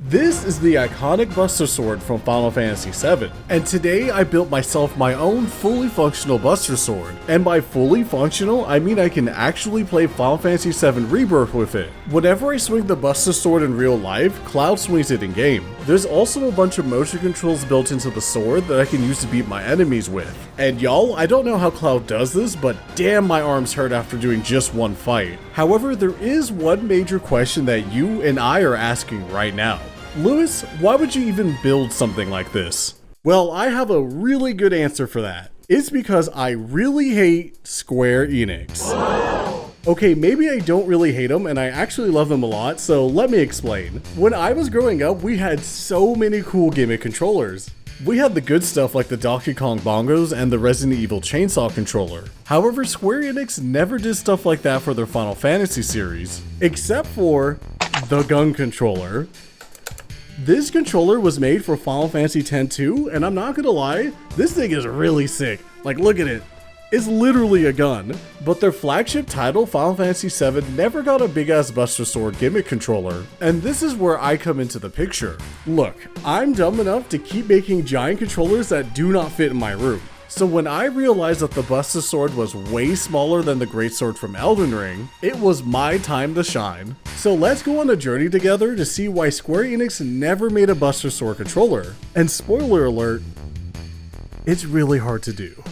This is the iconic Buster Sword from Final Fantasy VII, and today I built myself my own fully functional Buster Sword. And by fully functional, I mean I can actually play Final Fantasy VII Rebirth with it. Whenever I swing the Buster Sword in real life, Cloud swings it in game. There's also a bunch of motion controls built into the sword that I can use to beat my enemies with. And y'all, I don't know how Cloud does this, but damn my arms hurt after doing just one fight. However, there is one major question that you and I are asking right now. Lewis, why would you even build something like this? Well, I have a really good answer for that. It's because I really hate Square Enix. Okay, maybe I don't really hate them, and I actually love them a lot, so let me explain. When I was growing up, we had so many cool gimmick controllers. We had the good stuff like the Donkey Kong bongos and the Resident Evil chainsaw controller. However, Square Enix never did stuff like that for their Final Fantasy series, except for the gun controller. This controller was made for Final Fantasy X too, and I'm not gonna lie, this thing is really sick. Like, look at it. It's literally a gun. But their flagship title, Final Fantasy VII, never got a big-ass Buster Sword gimmick controller. And this is where I come into the picture. Look, I'm dumb enough to keep making giant controllers that do not fit in my room. So when I realized that the Buster Sword was way smaller than the Greatsword from Elden Ring, it was my time to shine. So let's go on a journey together to see why Square Enix never made a Buster Sword controller. And spoiler alert, it's really hard to do.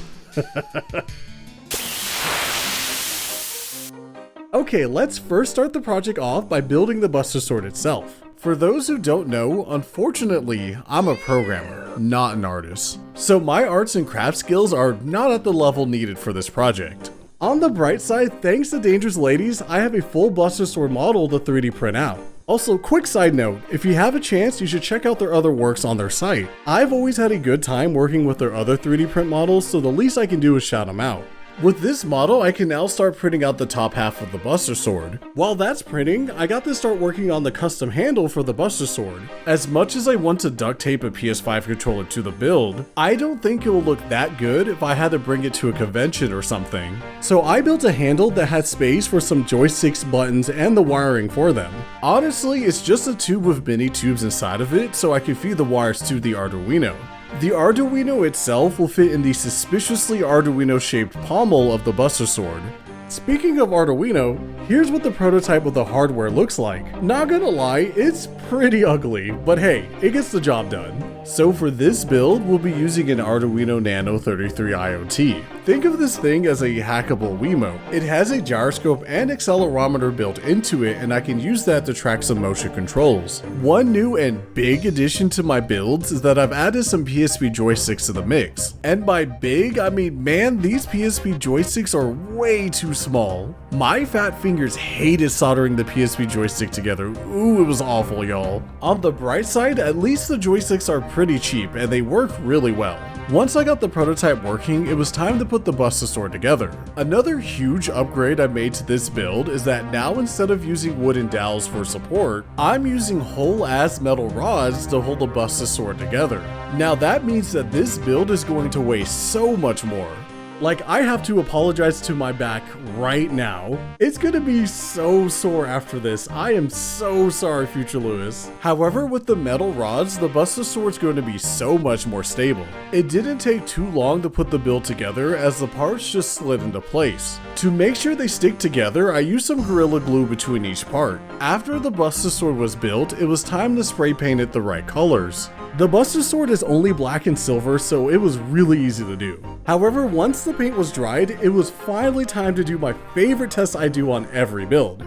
Okay, let's first start the project off by building the Buster Sword itself. For those who don't know, unfortunately, I'm a programmer, not an artist. So my arts and craft skills are not at the level needed for this project. On the bright side, thanks to Dangerous Ladies, I have a full Buster Sword model to 3D print out. Also, quick side note, if you have a chance, you should check out their other works on their site. I've always had a good time working with their other 3D print models, so the least I can do is shout them out. With this model, I can now start printing out the top half of the Buster Sword. While that's printing, I got to start working on the custom handle for the Buster Sword. As much as I want to duct tape a PS5 controller to the build, I don't think it will look that good if I had to bring it to a convention or something. So I built a handle that had space for some joysticks, buttons, and the wiring for them. Honestly, it's just a tube with mini tubes inside of it so I can feed the wires to the Arduino. The Arduino itself will fit in the suspiciously Arduino-shaped pommel of the Buster Sword. Speaking of Arduino, here's what the prototype of the hardware looks like. Not gonna lie, it's pretty ugly, but hey, it gets the job done. So for this build, we'll be using an Arduino Nano 33 IoT. Think of this thing as a hackable Wiimote. It has a gyroscope and accelerometer built into it, and I can use that to track some motion controls. One new and big addition to my builds is that I've added some PSP joysticks to the mix. And by big, I mean, man, these PSP joysticks are way too small. My fat fingers hated soldering the PSP joystick together. Ooh, it was awful, y'all. On the bright side, at least the joysticks are pretty cheap and they work really well. Once I got the prototype working, it was time to put the Buster Sword together. Another huge upgrade I made to this build is that now instead of using wooden dowels for support, I'm using whole-ass metal rods to hold the Buster Sword together. Now that means that this build is going to weigh so much more. Like, I have to apologize to my back right now. It's gonna be so sore after this. I am so sorry, Future Lewis. However, with the metal rods, the Buster Sword's going to be so much more stable. It didn't take too long to put the build together as the parts just slid into place. To make sure they stick together, I used some Gorilla Glue between each part. After the Buster Sword was built, it was time to spray paint it the right colors. The Buster Sword is only black and silver, so it was really easy to do. However, once the paint was dried, it was finally time to do my favorite test I do on every build.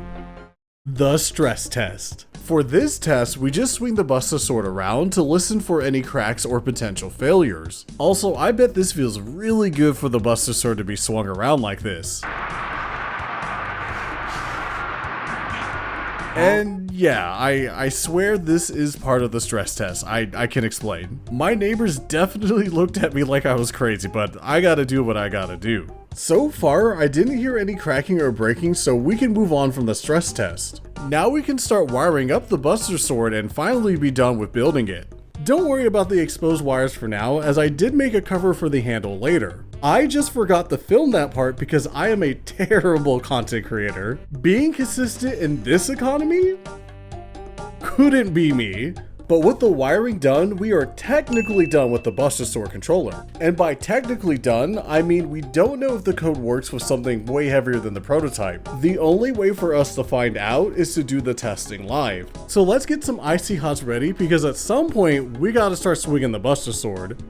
The stress test. For this test, we just swing the Buster Sword around to listen for any cracks or potential failures. Also, I bet this feels really good for the Buster Sword to be swung around like this. And yeah, I swear this is part of the stress test. I can explain. My neighbors definitely looked at me like I was crazy, but I gotta do what I gotta do. So far, I didn't hear any cracking or breaking, so we can move on from the stress test. Now we can start wiring up the Buster Sword and finally be done with building it. Don't worry about the exposed wires for now, as I did make a cover for the handle later. I just forgot to film that part because I am a terrible content creator. Being consistent in this economy couldn't be me. But with the wiring done, we are technically done with the Buster Sword controller. And by technically done, I mean we don't know if the code works with something way heavier than the prototype. The only way for us to find out is to do the testing live. So let's get some icy hots ready, because at some point we gotta start swinging the Buster Sword.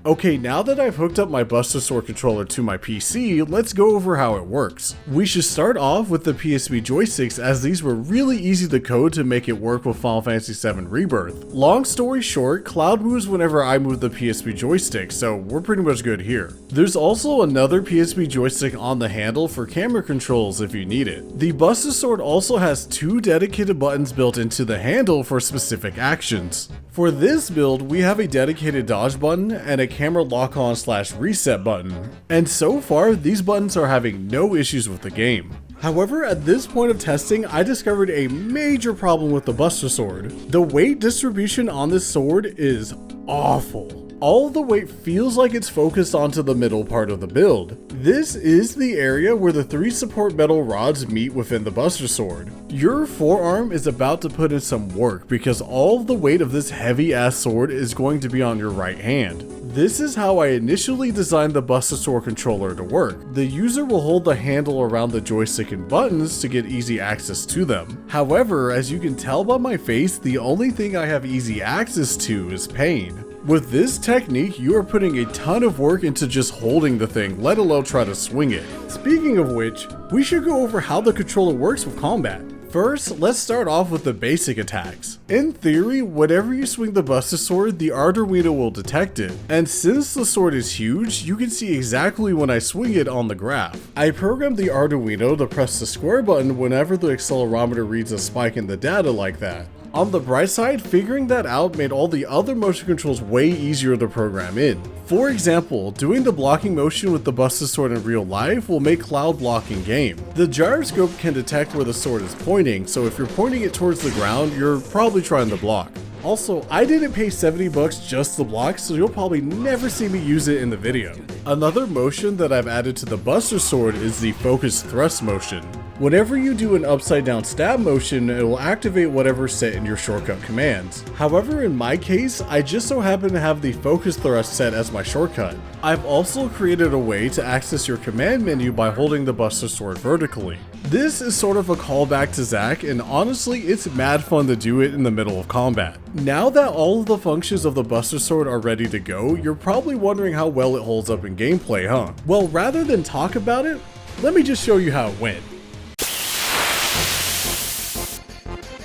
Okay, now that I've hooked up my Buster Sword controller to my PC, let's go over how it works. We should start off with the PSP joysticks, as these were really easy to code to make it work with Final Fantasy 7 Rebirth. Long story short, Cloud moves whenever I move the PSP joystick, so we're pretty much good here. There's also another PSP joystick on the handle for camera controls if you need it. The Buster Sword also has 2 dedicated buttons built into the handle for specific actions. For this build, we have a dedicated dodge button and a camera lock-on / reset button. And so far, these buttons are having no issues with the game. However, at this point of testing, I discovered a major problem with the Buster Sword. The weight distribution on this sword is awful. All of the weight feels like it's focused onto the middle part of the build. This is the area where the 3 support metal rods meet within the Buster Sword. Your forearm is about to put in some work, because all of the weight of this heavy ass sword is going to be on your right hand. This is how I initially designed the Buster Sword controller to work. The user will hold the handle around the joystick and buttons to get easy access to them. However, as you can tell by my face, the only thing I have easy access to is pain. With this technique, you are putting a ton of work into just holding the thing, let alone try to swing it. Speaking of which, we should go over how the controller works with combat. First, let's start off with the basic attacks. In theory, whenever you swing the Buster Sword, the Arduino will detect it. And since the sword is huge, you can see exactly when I swing it on the graph. I programmed the Arduino to press the square button whenever the accelerometer reads a spike in the data like that. On the bright side, figuring that out made all the other motion controls way easier to program in. For example, doing the blocking motion with the Buster Sword in real life will make Cloud block in game. The gyroscope can detect where the sword is pointing, so if you're pointing it towards the ground, you're probably trying to block. Also, I didn't pay 70 bucks just to block, so you'll probably never see me use it in the video. Another motion that I've added to the Buster Sword is the focus thrust motion. Whenever you do an upside down stab motion, it will activate whatever's set in your shortcut commands. However, in my case, I just so happen to have the focus thrust set as my shortcut. I've also created a way to access your command menu by holding the Buster Sword vertically. This is sort of a callback to Zack, and honestly, it's mad fun to do it in the middle of combat. Now that all of the functions of the Buster Sword are ready to go, you're probably wondering how well it holds up in gameplay, huh? Well, rather than talk about it, let me just show you how it went.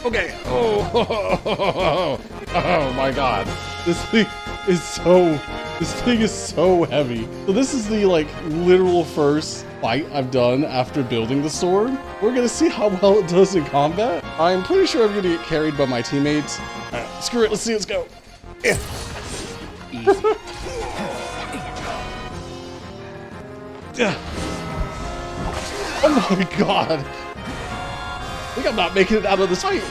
Okay. Oh my god. This thing is so heavy. So this is the literal first fight I've done after building the sword. We're gonna see how well it does in combat. I'm pretty sure I'm gonna get carried by my teammates. Alright, screw it, let's go. Yeah. Easy. Yeah. Oh my god. I think I'm not making it out of this fight.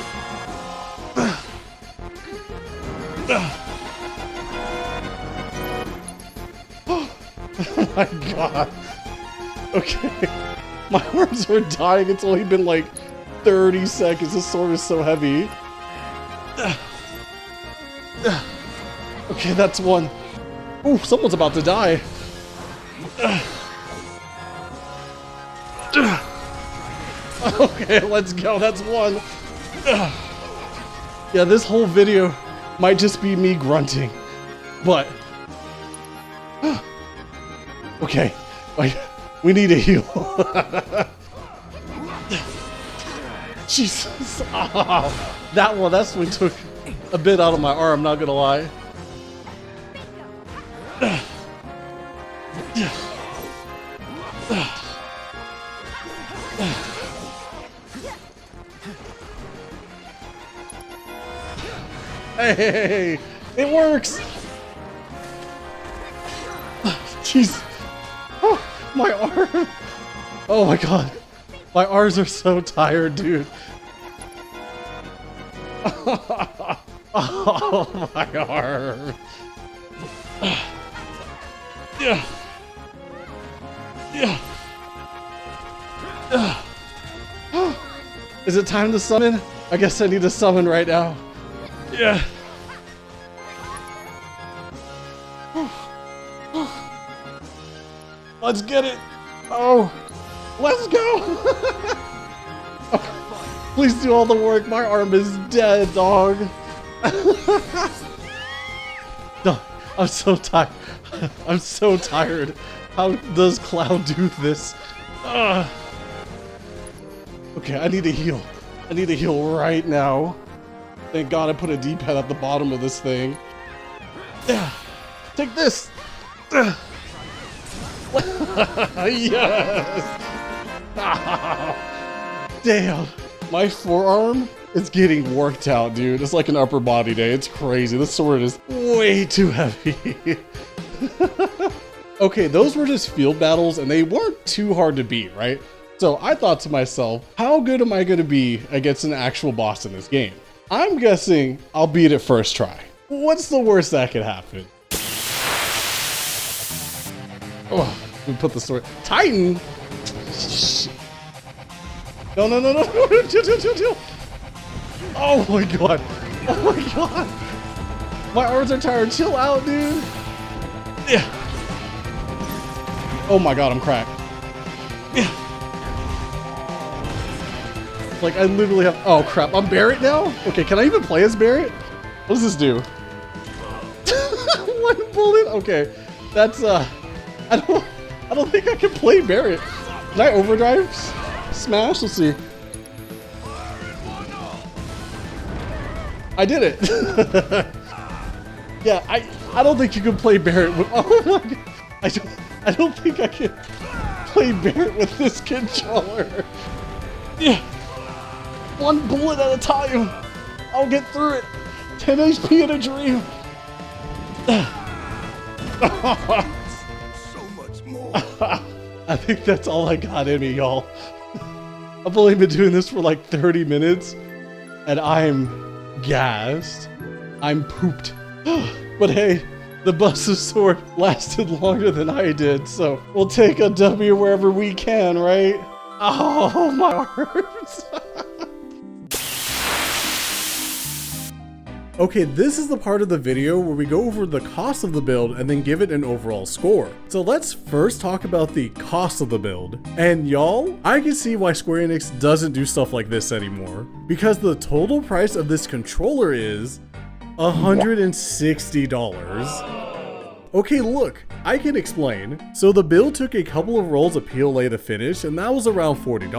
Oh my god. Okay. My arms are dying. It's only been 30 seconds. This sword is so heavy. Okay, that's one. Ooh, someone's about to die. Okay, let's go. That's one. Yeah, this whole video might just be me grunting, but okay, we need a heal. Jesus, that swing took a bit out of my arm. Not gonna lie. Hey, it works! Jeez. Oh, my arm. Oh my god. My arms are so tired, dude. Oh, my arm. Yeah. Yeah. Is it time to summon? I guess I need to summon right now. Yeah. Let's get it. Oh, let's go. Please do all the work. My arm is dead, dog. No, I'm so tired. I'm so tired. How does Cloud do this? Okay, I need to heal. I need to heal right now. Thank God I put a D-pad at the bottom of this thing. Yeah, take this. Yes. Damn, my forearm is getting worked out, dude. It's like an upper body day. It's crazy. This sword is way too heavy. Okay, those were just field battles and they weren't too hard to beat, right? So I thought to myself, how good am I going to be against an actual boss in this game? I'm guessing I'll beat it first try. What's the worst that could happen? Oh, we put the sword. Titan? No, no, no, no. Chill. Oh my God. Oh my God. My arms are tired. Chill out, dude. Yeah. Oh my God, I'm cracked. Yeah. Like, I literally have... Oh, crap. I'm Barrett now? Okay, can I even play as Barrett? What does this do? One bullet? Okay. That's, I don't think I can play Barrett. Can I overdrive? Smash? Let's see. I did it. Yeah, I don't think you can play Barrett with... Oh my God. I don't think I can play Barrett with this controller. Yeah. One bullet at a time. I'll get through it. 10 HP in a dream. So much more. I think that's all I got in me, y'all. I've only been doing this for like 30 minutes and I'm gassed. I'm pooped. But hey, the Buster Sword lasted longer than I did, so we'll take a W wherever we can, right? Oh, my arms. Okay, this is the part of the video where we go over the cost of the build and then give it an overall score. So let's first talk about the cost of the build. And y'all, I can see why Square Enix doesn't do stuff like this anymore, because the total price of this controller is $160. Okay, look, I can explain. So the build took a couple of rolls of PLA to finish, and that was around $40.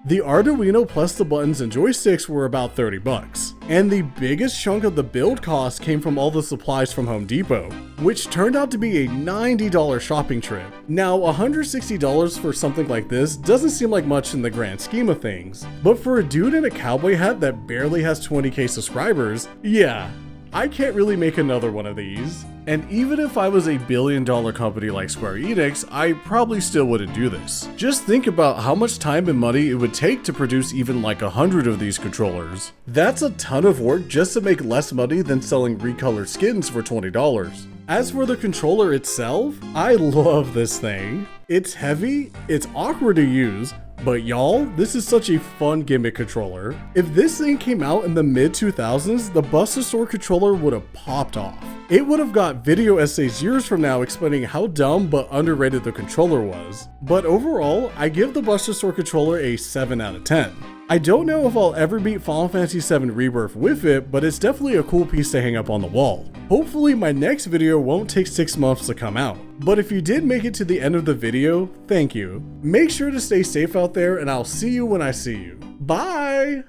The Arduino plus the buttons and joysticks were about 30 bucks. And the biggest chunk of the build cost came from all the supplies from Home Depot, which turned out to be a $90 shopping trip. Now, $160 for something like this doesn't seem like much in the grand scheme of things, but for a dude in a cowboy hat that barely has 20k subscribers, yeah, I can't really make another one of these. And even if I was a billion-dollar company like Square Enix, I probably still wouldn't do this. Just think about how much time and money it would take to produce even like 100 of these controllers. That's a ton of work just to make less money than selling recolored skins for $20. As for the controller itself, I love this thing. It's heavy, it's awkward to use, but y'all, this is such a fun gimmick controller. If this thing came out in the mid-2000s, the Buster Sword controller would have popped off. It would have got video essays years from now explaining how dumb but underrated the controller was. But overall, I give the Buster Sword controller a 7 out of 10. I don't know if I'll ever beat Final Fantasy 7 Rebirth with it, but it's definitely a cool piece to hang up on the wall. Hopefully my next video won't take 6 months to come out. But if you did make it to the end of the video, thank you. Make sure to stay safe out there and I'll see you when I see you. Bye!